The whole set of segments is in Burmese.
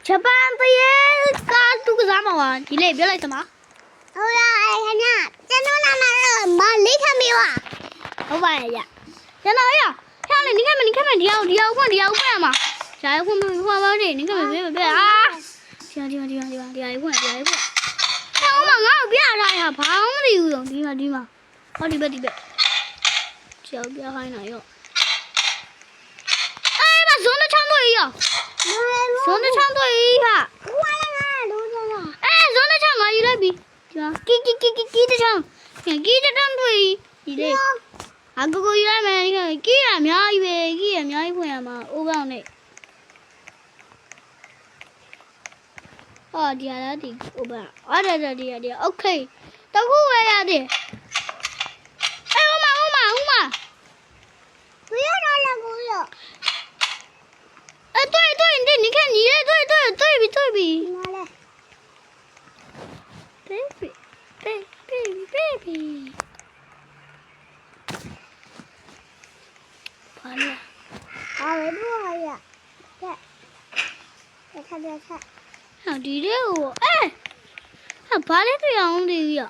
ဂျပန်တရေကားသူကစားမှာပါဒီလေပြောလိုက်စမ်းပါဟုတ်လားခင်ဗျကျွန်တော်နာမည်မလေးခမီပါဟုတ်ပါရဲ့ကျွန်တော်ရဟဲ့လေ你看嘛ဒီအောင်ဖွင့်ရမှာဂျာဖွင့်ပါနေ你看没啊ဒီအောင်ဖွင့်ဟဲ့ဦးမငါ့ကိုပြထားရဘာမှမသိဘူးတော့ဒီမှာဟောဒီဘက်ကြောက်ပြခိုင်းတာရောအေးမဇွန်ချောင်းတွေရောဇွန်ချောင်းတွေဟာဝါလာလို့ဇွန်ချောင်းငါယူလိုက်ပြီကြာကီတချောင်းကီတတန်းတွေဒီလေအကူယူလိုက်မယ်ကီရအများကြီးပဲကီရအများကြီးဖွင့်ရမှာအိုးကောင်းနဲ့ဟောဒီဟာဒီအိုးပါအဲ့ဒါဒီโอเคတခုပဲရတယ်အေးဦးမ不要让了不要对你看你对比拿来baby 完了好没不好呀别看好ดีเด้อเอ๊ะဘာလဲတွေ့အောင်ဒီရ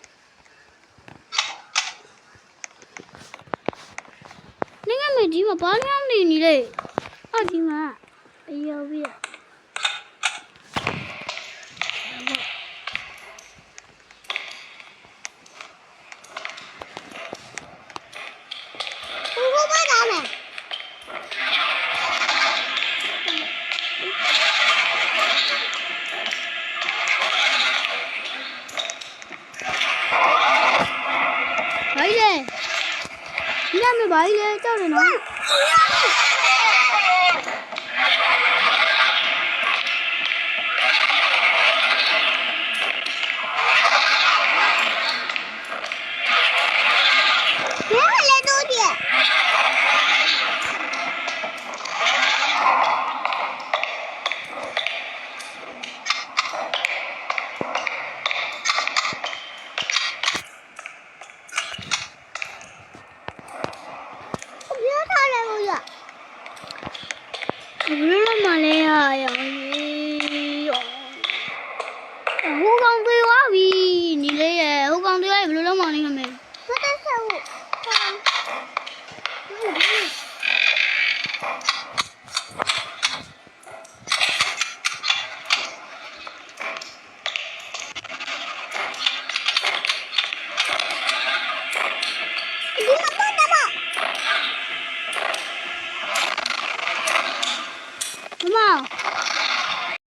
你看没地方把两厘米嘞，啊地方，哎呀喂！我把它们。来嘞！你看没白嘞，叫人呢？